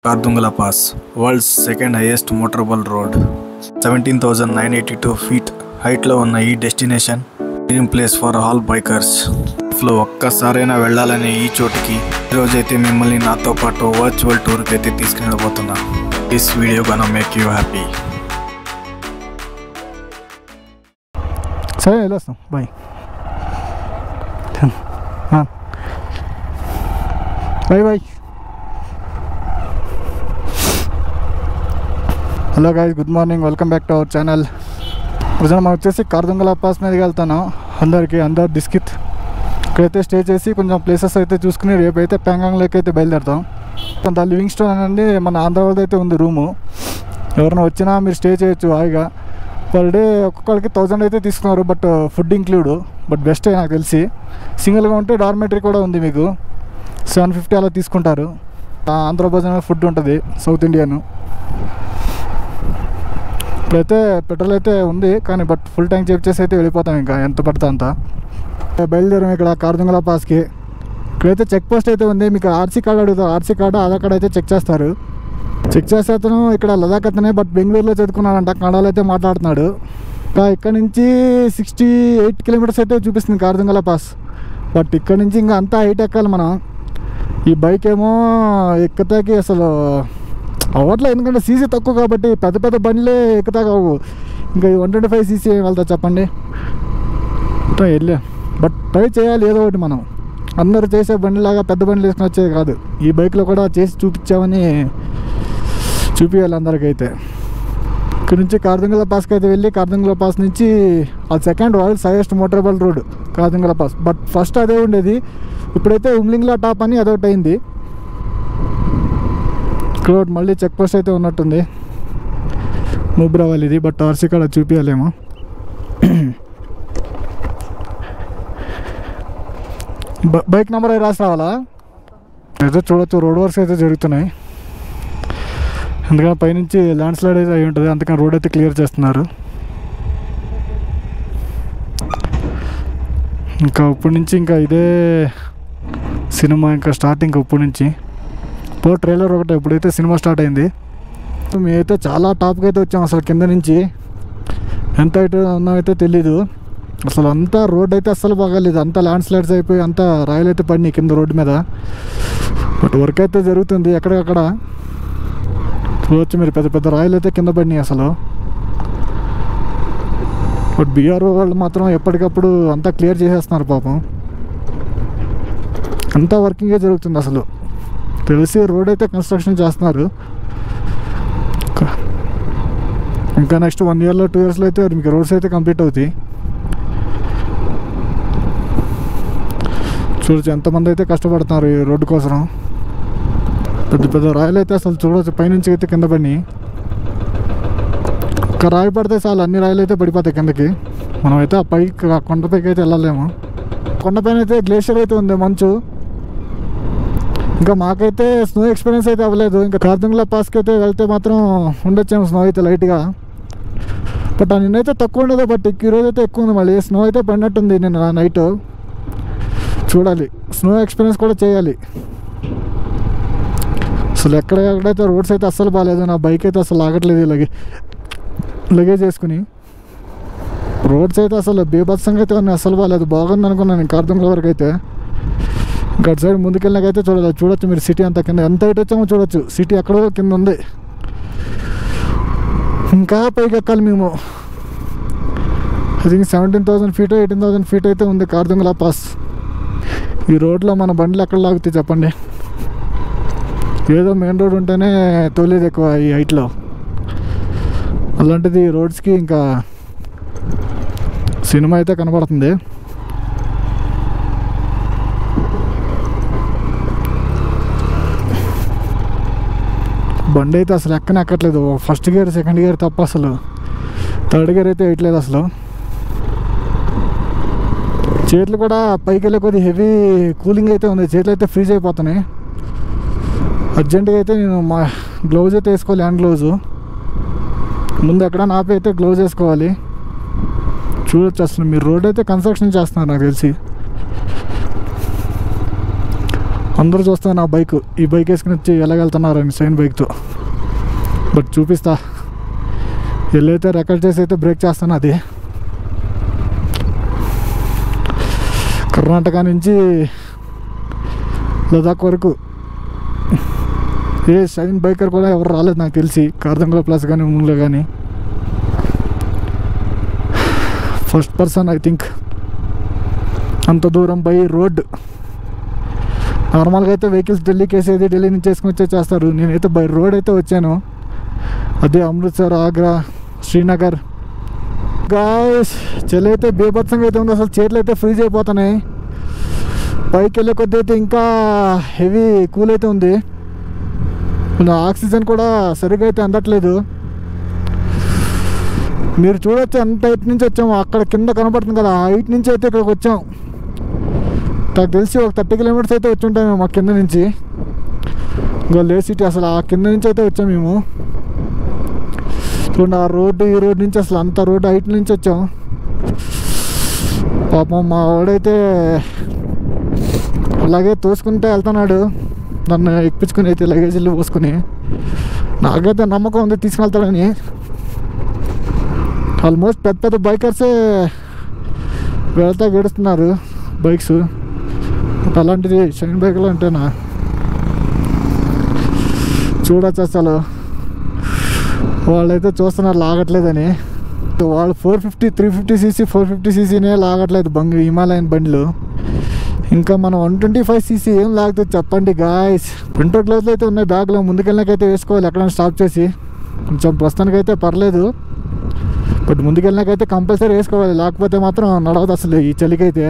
Kardungala Pass, world's second highest motorable road. 17,982 feet height లో ఉన్న ఈ destination dream place for all bikers. లైఫ్లో ఒక్కసారైనా వెళ్ళాలనే ఈ చోటుకి ఈరోజైతే మిమ్మల్ని నాతో పాటు వర్చువల్ టూర్కి అయితే తీసుకెళ్ళబోతున్నా. This video gonna make you happy. సరే వెళ్ళొస్తాం, bye bye bye. Hello guys, good morning, welcome back to our channel. Present మనం వచ్చేసి కార్దుంగల పాస్ మీదకి వెళ్తాను. అందరు దిస్కిత్ ఇక్కడైతే స్టే చేసి కొంచెం ప్లేసెస్ అయితే చూసుకుని రేపు అయితే ప్యాంగాంగ్లోకి అయితే బయలుదేరుతాం. కొంత లివింగ్ స్టోన్ అనేది మన ఆంధ్ర వాళ్ళది అయితే ఉంది రూము. ఎవరైనా వచ్చినా మీరు స్టే చేయొచ్చు హాయిగా. పర్ డే ఒక్కొక్కరికి 1000 అయితే తీసుకున్నారు, బట్ ఫుడ్ ఇంక్లూడ్. బట్ బెస్టే నాకు తెలిసి. సింగిల్గా ఉంటే డార్మెటరీ కూడా ఉంది, మీకు 750 అలా తీసుకుంటారు. ఆంధ్ర భోజనం ఫుడ్ ఉంటుంది, సౌత్ ఇండియన్. ఇప్పుడైతే పెట్రోల్ అయితే ఉంది కానీ బట్ ఫుల్ ట్యాంక్ చేసి అయితే వెళ్ళిపోతాం, ఇంకా ఎంత పడితే అంత. బయలుదేరాం ఇక్కడ కార్దుంగల పాస్కి. ఇక్కడైతే చెక్ పోస్ట్ అయితే ఉంది. మీకు ఆర్సీ కార్డు అడుగుతారు, ఆర్సీ కార్డు ఆధార్ కార్డు అయితే చెక్ చేస్తారు. చెక్ చేస్తే అతను ఇక్కడ లదాఖ్ అతనే, బట్ బెంగళూరులో చదువుకున్నాడంట, కన్నడలో అయితే మాట్లాడుతున్నాడు. ఇక్కడ నుంచి 68 కిలోమీటర్స్ అయితే చూపిస్తుంది కార్దుంగల పాస్. బట్ ఇక్కడ నుంచి ఇంకా అంతా హైట్ ఎక్కాలి మనం. ఈ బైక్ ఏమో ఎక్కతాకి అసలు అవ్వట్లే, ఎందుకంటే సీసీ తక్కువ కాబట్టి. పెద్ద పెద్ద బండ్లే ఎక్కుతాక ఇంకా 125 సీసీ వెళ్తా చెప్పండి. వెళ్ళా, బట్ ట్రై చేయాలి ఏదో ఒకటి. మనం అందరూ చేసే బండిలాగా పెద్ద బండ్లు వేసుకుని వచ్చేది కాదు. ఈ బైక్లో కూడా చేసి చూపించామని చూపించాలి అందరికైతే. ఇక్కడ నుంచి కార్దుంగల పాస్కి అయితే వెళ్ళి, కార్దుంగల పాస్ నుంచి అది second world highest motorable road Khardungla pass. But first అదే ఉండేది, ఇప్పుడైతే ఉమ్లింగ్లా టాప్ అని అదొకటి అయింది. ఇక్కడ మళ్ళీ చెక్ పోస్ట్ అయితే ఉన్నట్టుంది, నూబ్రా వాళ్ళది. బట్ ఆర్సీ కార్డ్ చూపించాలేమో. బైక్ నెంబర్ అవి రాసి రావాలా? అయితే చూడొచ్చు, రోడ్ వర్క్స్ అయితే జరుగుతున్నాయి. ఎందుకంటే పైనుంచి ల్యాండ్ స్లైడ్ అయితే అయి ఉంటుంది, అందుకని రోడ్ అయితే క్లియర్ చేస్తున్నారు. ఇంకా ఇప్పటి నుంచి ఇంకా ఇదే సినిమా ఇంకా స్టార్టింగ్. ఇప్పటి నుంచి ట్రైలర్ ఒకటే, ఇప్పుడైతే సినిమా స్టార్ట్ అయింది. మేమైతే చాలా టాప్కి అయితే వచ్చాం. అసలు కింద నుంచి ఎంత హైట్ ఉన్నామైతే తెలీదు. అసలు అంతా రోడ్ అయితే అస్సలు బాగాలేదు, అంతా ల్యాండ్ స్లైడ్స్ అయిపోయి అంతా రాయలు అయితే పడినాయి కింద రోడ్డు మీద. బట్ వర్క్ అయితే జరుగుతుంది ఎక్కడికక్కడ. చూడవచ్చు మీరు, పెద్ద పెద్ద రాయలు అయితే కింద పడినాయి అసలు. బట్ బీఆర్ఓ వాళ్ళు మాత్రం ఎప్పటికప్పుడు అంతా క్లియర్ చేసేస్తున్నారు పాపం. అంతా వర్కింగే జరుగుతుంది అసలు. తెలిసి రోడ్ అయితే కన్స్ట్రక్షన్ చేస్తున్నారు. ఇంకా నెక్స్ట్ 1 ఇయర్లో 2 ఇయర్స్లో అయితే మీకు రోడ్స్ అయితే కంప్లీట్ అవుతాయి. చూడచ్చు ఎంతమంది అయితే కష్టపడుతున్నారు ఈ రోడ్డు కోసం. పెద్ద పెద్ద రాయలు అయితే అసలు చూడవచ్చు పైనుంచి అయితే కింద పడి. ఒక రాయి పడితే చాలు అన్ని రాయలు అయితే పడిపోతాయి కిందకి. మనమైతే ఆ పైకి, ఆ కొండపైకి అయితే వెళ్ళలేము. కొండపైన అయితే గ్లేషియర్ అయితే ఉంది, మంచు. ఇంకా మాకైతే స్నో ఎక్స్పీరియన్స్ అయితే అవ్వలేదు. ఇంకా కార్దుంగల పాస్కి అయితే వెళ్తే మాత్రం ఉండొచ్చాము స్నో అయితే లైట్గా. బట్ నిన్నైతే తక్కువ ఉండదు, బట్ ఈరోజు అయితే ఎక్కువ ఉంది. మళ్ళీ స్నో అయితే పడినట్టుంది నిన్న నైట్. చూడాలి, స్నో ఎక్స్పీరియన్స్ కూడా చేయాలి. అసలు ఎక్కడైతే రోడ్స్ అయితే అస్సలు బాగాలేదు. నా బైక్ అయితే అసలు ఆగట్లేదు లగేజ్ వేసుకుని. రోడ్స్ అయితే అసలు బీభత్సంగా అయితే ఉన్నాయి, అస్సలు బాగాలేదు. బాగుంది అనుకున్నాను నేను కార్దుంగల వరకు అయితే. ఇంకా అటు సైడ్ ముందుకెళ్ళినాకైతే చూడొచ్చు మీరు సిటీ అంతా కింద. ఎంత హైట్ వచ్చామో చూడొచ్చు, సిటీ ఎక్కడో కింద ఉంది. ఇంకా పైకి ఎక్కాలి మేము. ఐ థింక్ 17,000 feet 18,000 feet అయితే ఉంది కార్దుంగల పాస్. ఈ రోడ్లో మన బండ్లు ఎక్కడ లాగుతాయి చెప్పండి? ఏదో మెయిన్ రోడ్ ఉంటేనే తోలేదు ఎక్కువ ఈ హైట్లో. అలాంటిది రోడ్స్కి ఇంకా సినిమా అయితే కనబడుతుంది. బండి అయితే అసలు ఎక్కట్లేదు. ఫస్ట్ గేర్, సెకండ్ గేర్ తప్ప అసలు థర్డ్ గేర్ అయితే వేయట్లేదు అసలు. చేతులు కూడా పైకి వెళ్ళే కొద్ది హెవీ కూలింగ్ అయితే ఉంది, చేతులు అయితే ఫ్రీజ్ అయిపోతున్నాయి. అర్జెంటుగా అయితే నేను మా గ్లౌజ్ అయితే వేసుకోవాలి, హ్యాండ్ గ్లౌజ్. ముందు ఎక్కడ ఆపి అయితే గ్లౌజ్ వేసుకోవాలి. చూడొచ్చు అసలు మీరు, రోడ్ అయితే కన్స్ట్రక్షన్ చేస్తున్నారు నాకు తెలిసి. అందరూ చూస్తారు నా బైక్, ఈ బైక్ వేసుకుని వచ్చి ఎలాగెళ్తున్నారని షైన్ బైక్తో. బట్ చూపిస్తా, వెళ్ళైతే రికార్డ్ చేసి అయితే బ్రేక్ చేస్తాను. అది కర్ణాటక నుంచి లదాఖ్ వరకు ఏ షైన్ బైకర్ కూడా ఎవరు రాలేదు నాకు తెలిసి, కార్దంగుల ప్లస్ కానీ ముందులో కానీ. ఫస్ట్ పర్సన్ ఐ థింక్ అంత దూరం బై రోడ్. నార్మల్గా అయితే వెహికల్స్ ఢిల్లీకి వేసేది, ఢిల్లీ నుంచి వేసుకుని వచ్చేస్తారు. నేనైతే బై రోడ్ అయితే వచ్చాను. అదే అమృత్సర్, ఆగ్రా, శ్రీనగర్. గాయస్ చలి అయితే బీభత్సంగా అయితే ఉంది, అసలు చేతులు అయితే ఫ్రీజ్ అయిపోతున్నాయి. పైకి వెళ్ళే కొద్ది అయితే ఇంకా హెవీ కూల్ అయితే ఉంది. ఆక్సిజన్ కూడా సరిగ్గా అయితే అందట్లేదు. మీరు చూడొచ్చు ఎంత హైట్ నుంచి వచ్చాము, అక్కడ కింద కనబడుతుంది కదా, హైట్ నుంచి అయితే ఇక్కడికి వచ్చాం. నాకు తెలిసి ఒక 30 కిలోమీటర్స్ అయితే వచ్చి ఉంటాం మేము ఆ కింద నుంచి. ఇంకా లే సిటీ అసలు ఆ కింద నుంచి అయితే వచ్చాం మేము. చూడండి ఆ రోడ్డు, ఈ రోడ్ నుంచి అసలు అంత రోడ్డు హైట్ నుంచి వచ్చాం. పాపం మా వాడైతే అలాగే తోసుకుంటే వెళ్తున్నాడు, నన్ను ఎక్కించుకుని అయితే లగేజీలు పోసుకుని. నాకైతే నమ్మకం ఉంది తీసుకెళ్తాడని. ఆల్మోస్ట్ పెద్ద పెద్ద బైకర్సే వెళ్తా గడుస్తున్నారు బైక్స్. అలాంటిది షైన్ బైక్లో అంటేనా చూడచ్చు. అసలు వాళ్ళైతే చూస్తున్నారు లాగట్లేదని. వాళ్ళు 450, 350cc, 450ccనే లాగట్లేదు హిమాలయన్ బండ్లు. ఇంకా మనం 125cc ఏం లాగుతుంది చెప్పండి గాయస్. వింటర్ గ్లౌజ్లు అయితే ఉన్నాయి బ్యాగ్లో, ముందుకెళ్ళినాకైతే వేసుకోవాలి ఎక్కడైనా స్టాప్ చేసి. కొంచెం ప్రస్తుతానికైతే పర్లేదు, బట్ ముందుకెళ్ళినాకైతే కంపల్సరీ వేసుకోవాలి, లేకపోతే మాత్రం నడవదు అసలు ఈ చలికైతే.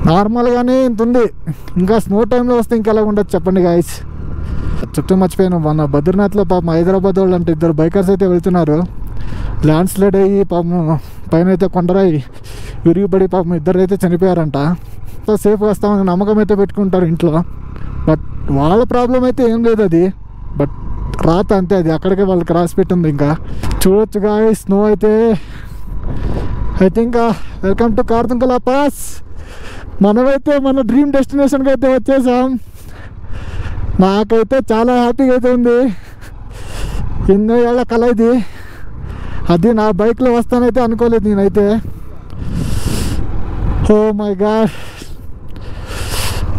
నార్మల్గానే ఇంత ఉంది, ఇంకా స్నో టైంలో వస్తే ఇంకెలా ఉండదు చెప్పండి గాయస్. చెప్తే మర్చిపోయాను, మన బద్రీనాథ్లో పాపం హైదరాబాద్ వాళ్ళు అంటే 2 బైకర్స్ అయితే వెళ్తున్నారు. ల్యాండ్ స్లైడ్ అయ్యి పాపం పైన అయితే కొండరాయి విరిగిపడి పాపం 2 అయితే చనిపోయారంట. సేఫ్ వస్తామని నమ్మకం అయితే పెట్టుకుంటారు ఇంట్లో. బట్ వాళ్ళ ప్రాబ్లం అయితే ఏం లేదు అది, బట్ రాత అంతే, అది అక్కడికే వాళ్ళకి రాసి పెట్టింది. ఇంకా చూడొచ్చు గాయస్ స్నో అయితే. I think welcome to Khardungla pass. మనమైతే మన డ్రీమ్ డెస్టినేషన్కి అయితే వచ్చేసాం. నాకైతే చాలా హ్యాపీగా అయితే ఉంది, ఎన్నో ఏళ్ళ కల ఇది. అది నా బైక్లో వస్తానైతే అనుకోలేదు నేనైతే. ఓ మై గాడ్,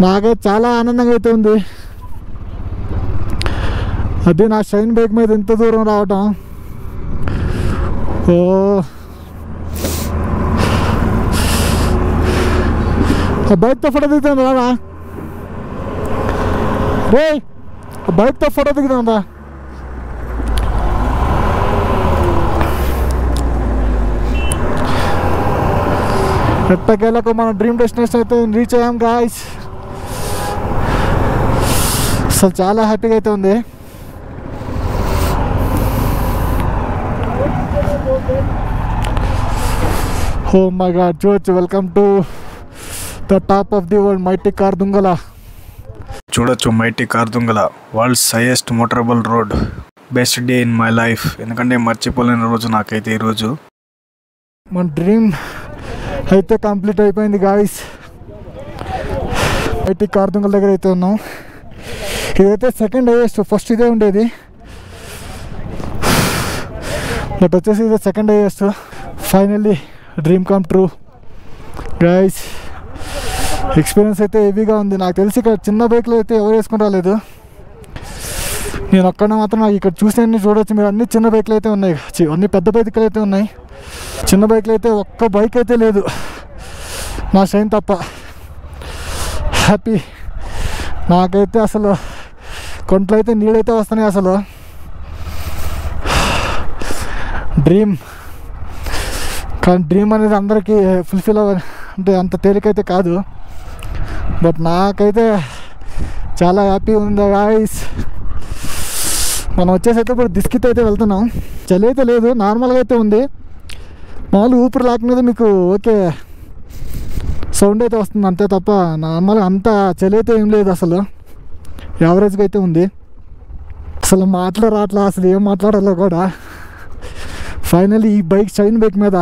నాకైతే చాలా ఆనందంగా అయితే ఉంది. అది నా షైన్ బైక్ మీద ఇంత దూరం రావటం. ఓ బైక్తో ఫోటో దిగుతుంది రాదా రే, బైక్తో ఫోటో దిగుతుందా? ఎట్టకేలకు మన డ్రీమ్ డెస్టినేషన్ అయితే రీచ్ అయ్యాం గాయస్. అసలు చాలా హ్యాపీగా అయితే ఉంది. ఓ మై గాడ్ చూడొచ్చు, welcome to the top of the world mighty Khardungla. చూడొచ్చు mighty Khardungla, world's highest motorable road. Best day in my life, ఎందుకంటే మర్చిపోలేని రోజు నాకైతే ఈరోజు. మన డ్రీమ్ అయితే కంప్లీట్ అయిపోయింది గాయస్. మైటీ కార్దంగుల దగ్గర అయితే ఉన్నాం. ఇదైతే సెకండ్ హైయెస్ట్, ఫస్ట్ ఇదే ఉండేది, బట్ వచ్చేసి ఇదే second highest. Finally dream come true guys. Experience అయితే హెవీగా ఉంది. నాకు తెలిసి ఇక్కడ చిన్న బైక్లో అయితే ఎవరు వేసుకుని రాలేదు, నేను ఒక్కడ మాత్రం. నాకు ఇక్కడ చూసేవన్నీ చూడవచ్చు మీరు, అన్ని చిన్న బైక్లు అయితే ఉన్నాయి, అన్ని పెద్ద బైక్లు అయితే ఉన్నాయి. చిన్న బైక్లు అయితే ఒక్క బైక్ అయితే లేదు నా షైన్ తప్ప. హ్యాపీ నాకైతే, అసలు కొంట్లో అయితే నీళ్ళైతే వస్తున్నాయి. అసలు డ్రీమ్, కానీ డ్రీమ్ అనేది అందరికీ ఫుల్ఫిల్ అంటే అంత తేలికైతే కాదు, బట్ నాకైతే చాలా హ్యాపీ ఉంది గాయస్. మనం వచ్చేసి అయితే ఇప్పుడు దిస్కిత్ అయితే వెళ్తున్నాం. చలి అయితే లేదు, నార్మల్గా అయితే ఉంది. మామూలు ఊపిరి లేకపోతే మీకు ఓకే సౌండ్ అయితే వస్తుంది అంతే తప్ప నార్మల్గా అంత చలి అయితే ఏం లేదు. అసలు యావరేజ్గా అయితే ఉంది. అసలు మాట్లాడట్లా, అసలు ఏం మాట్లాడాలో కూడా. ఫైనల్లీ ఈ బైక్ షైన్ బైక్ మీద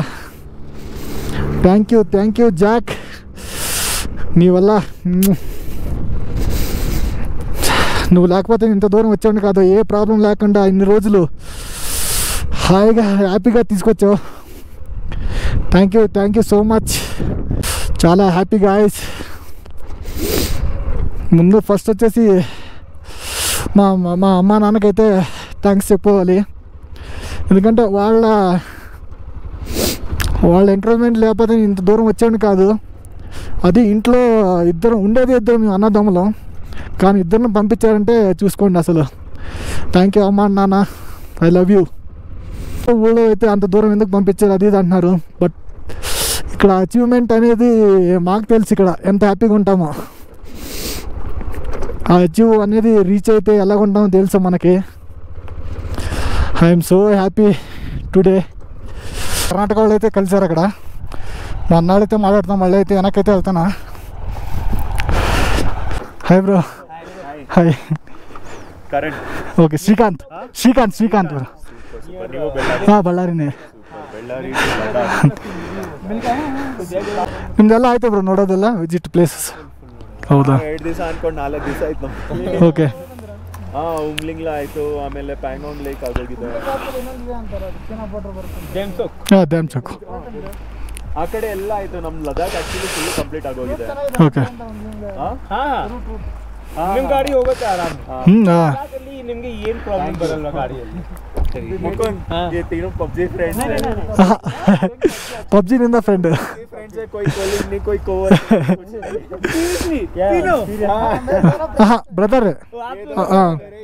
థ్యాంక్ యూ జాక్, నీ వల్ల నువ్వు లేకపోతే ఇంత దూరం వచ్చావు కాదు, ఏ ప్రాబ్లం లేకుండా ఇన్ని రోజులు హాయిగా హ్యాపీగా తీసుకొచ్చావు. Thank you so much. చాలా హ్యాపీ గాయ్స్. ముందు ఫస్ట్ వచ్చేసి మా అమ్మ నాన్నకైతే థ్యాంక్స్ చెప్పుకోవాలి. ఎందుకంటే వాళ్ళ ఎంకరేజ్మెంట్ లేకపోతే ఇంత దూరం వచ్చాను కాదు. అది ఇంట్లో ఇద్దరు మేము అన్నదమ్ములం, కానీ ఇద్దరిని పంపించారంటే చూసుకోండి అసలు. థ్యాంక్ యూ అమ్మ నాన్న, ఐ లవ్ యూ. ఊళ్ళో అయితే అంత దూరం ఎందుకు పంపించారు అది ఇది అంటున్నారు. బట్ ఇక్కడ అచీవ్మెంట్ అనేది మాకు తెలుసు ఇక్కడ ఎంత హ్యాపీగా ఉంటామో. ఆ అచీవ్ అనేది రీచ్ అయితే ఎలా ఉంటామో తెలుసు మనకి. I'm so happy today. Karnataka వాళ్ళు అయితే కలిసారు అక్కడ. మా అన్నాడైతే మాట్లాడుతాం, మళ్ళీ అయితే వెనకైతే వెళ్తానా. Hi bro. Hi. Okay Srikanth bro. ಬಳ್ಳಾರಿನೇ. ನಿಮ್ದೆಲ್ಲ ಆಯ್ತು ಬ್ರೋ ನೋಡೋದೆಲ್ಲ ವಿಸಿಟ್ ಪ್ಲೇಸಸ್? ಹೌದಾ? 2 ದಿವಸ ಅನ್ಕೊಂಡು 4 ದಿವಸ ಆಯ್ತು ನಮ್ಗೆ. ಓಕೆ. ಉಮ್ಲಿಂಗ್ಲ ಆಯ್ತು, ಆಮೇಲೆ ಪ್ಯಾಂಗಾಂಗ್ ಲೇಕ್ ಆಗೋಗಿದೆ. ಡ್ಯಾಮ್ ಚೌಕ್ ಆ ಕಡೆ ಎಲ್ಲ ಆಯ್ತು. ನಮ್ ಲದಾಖ್ ಆಕ್ಚುಲಿ ಫುಲ್ ಕಂಪ್ಲೀಟ್ ಆಗೋಗಿದೆ. ಓಕೆ. ನಿಮ್ ಗಾಡಿ ಹೋಗುತ್ತೆ ಆರಾಮ್. ನಿಮ್ಗೆ ಏನ್ ಪ್ರಾಬ್ಲಮ್ ಬರಲ್ಲ ಗಾಡಿಯಲ್ಲಿ. ये तीनों पबजी फ्रेंड्स हैं. पबजी निंदा फ्रेंड फ्रेंड्स है, कोई कॉलिंग नहीं, कोई कोवर तीनों ब्रदर है.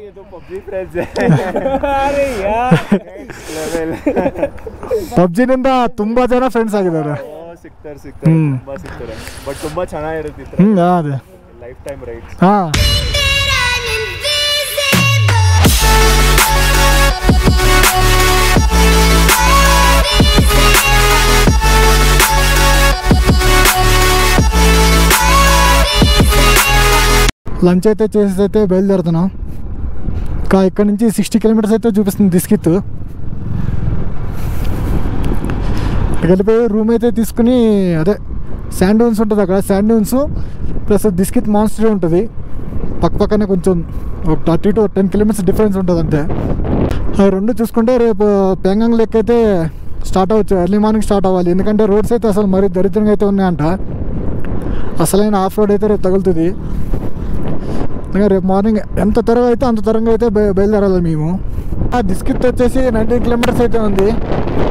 ये तो पबजी फ्रेंड्स है. अरे यार पबजी निंदा ತುಂಬಾ ಜನ ಫ್ರೆಂಡ್ಸ್ ಆಗಿದ್ದಾರೆ. ಸಿಗ್ತಾರೆ ತುಂಬಾ ಸಿಗ್ತಾರೆ. ಬಟ್ ತುಂಬಾ ಚೆನ್ನಾಗಿರುತ್ತೆ. ಅದೇ ಲೈಫ್ ಟೈಮ್ ರೈಡ್ಸ್. లంచ్ అయితే చేసేసి అయితే బయలుదేరుతున్నాం. ఇంకా ఇక్కడ నుంచి 60 కిలోమీటర్స్ అయితే చూపిస్తుంది దిస్కిత్. అక్కడికి వెళ్ళిపోయి రూమ్ అయితే తీసుకుని, అదే శాండ్ డౌన్స్ ఉంటుంది అక్కడ, శాండ్ డౌన్స్ ప్లస్ దిస్కిత్ మాన్స్టరీ ఉంటుంది పక్కనే. కొంచెం ఒక 30 to 10 కిలోమీటర్స్ డిఫరెన్స్ ఉంటుంది అంతే. అవి రెండు చూసుకుంటే రేపు ప్యాంగాంగ్ లేక్ అయితే స్టార్ట్ అవ్వచ్చు. ఎర్లీ మార్నింగ్ స్టార్ట్ అవ్వాలి, ఎందుకంటే రోడ్స్ అయితే అసలు మరీ దరిద్రంగా అయితే ఉన్నాయంట. అసలైన ఆఫ్ రోడ్ అయితే రేపు తగులుతుంది. రేపు మార్నింగ్ ఎంత త్వరగా అయితే అంత త్వరగా అయితే బయలుదేరాలి మేము. ఆ దిస్కిత్ వచ్చేసి 19 కిలోమీటర్స్ అయితే ఉంది.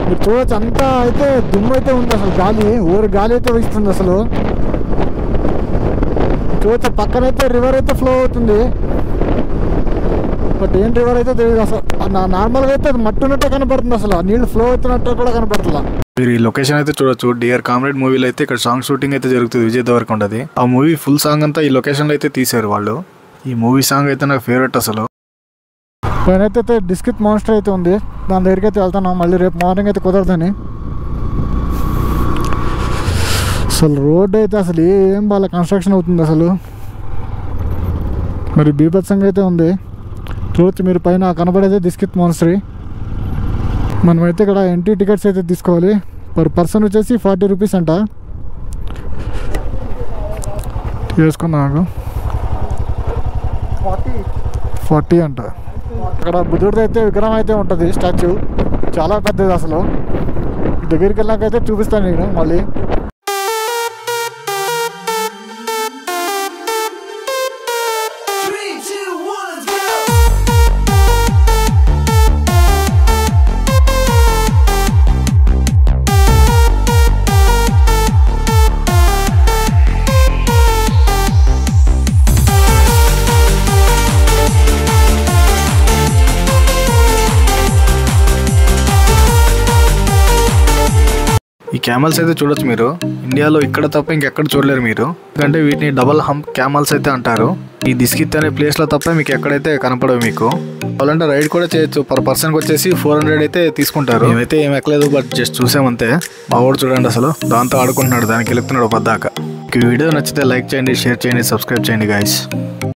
మీరు చూడవచ్చు, అంతా అయితే దుమ్ము అయితే ఉంది. అసలు గాలి అయితే వీస్తుంది అసలు. చూడవచ్చు పక్కనైతే రివర్ అయితే ఫ్లో అవుతుంది. బట్ ఏం రివర్ అయితే తెలియదు అసలు. నార్మల్గా అయితే అది మట్టి ఉన్నట్టే కనపడుతుంది, అసలు నీళ్ళు ఫ్లో అవుతున్నట్టు కూడా కనపడుతుందా. మీరు ఈ లొకేషన్ అయితే చూడొచ్చు. డియర్ కామ్రేడ్ మూవీలో అయితే ఇక్కడ సాంగ్ షూటింగ్ అయితే జరుగుతుంది విజయ్ దేవరకొండది. ఆ మూవీ ఫుల్ సాంగ్ అంతా ఈ లొకేషన్లో అయితే తీశారు వాళ్ళు. ఈ మూవీ సాంగ్ అయితే నాకు ఫేవరెట్ అసలు. పైనైతే డిస్కిత్ మాన్స్టర్ అయితే ఉంది, దాని దగ్గరికి అయితే వెళ్తాను. మళ్ళీ రేపు మార్నింగ్ అయితే కుదరదని. అసలు రోడ్ అయితే అసలు ఏం బాగా కన్స్ట్రక్షన్ అవుతుంది అసలు. మరి బీభత్సంగా అయితే ఉంది. చూడొచ్చు మీరు పైన కనబడేది దిస్కిత్ మాన్స్టరీ. మనమైతే ఇక్కడ ఎంట్రీ టికెట్స్ అయితే తీసుకోవాలి. పర్ పర్సన్ వచ్చేసి 40 రూపీస్ అంట. వేసుకున్నాను 40 అంట. అక్కడ బుద్ధుడిది అయితే విగ్రహం అయితే ఉంటుంది, స్టాచ్యూ చాలా పెద్దది అసలు. దగ్గరికి వెళ్ళాకైతే చూపిస్తాను నేను మళ్ళీ. ఈ క్యామల్స్ అయితే చూడొచ్చు మీరు. ఇండియాలో ఇక్కడ తప్ప ఇంకెక్కడ చూడలేరు మీరు, ఎందుకంటే వీటిని డబల్ హంప్ క్యామల్స్ అయితే అంటారు. ఈ దిస్కిత్ అనే ప్లేస్లో తప్ప మీకు ఎక్కడైతే కనపడవు. మీకు కావాలంటే రైడ్ కూడా చేయొచ్చు. పర్ పర్సన్కి వచ్చేసి 400 అయితే తీసుకుంటారు. మేమైతే ఏం ఎక్కలేదు, బట్ జస్ట్ చూసామంతే. మా వాడు చూడండి అసలు దాంతో ఆడుకుంటున్నాడు, దానికి వెళ్తున్నాడు పద్దాక. ఈ వీడియో నచ్చితే లైక్ చేయండి, షేర్ చేయండి, సబ్స్క్రైబ్ చేయండి గాయ్స్.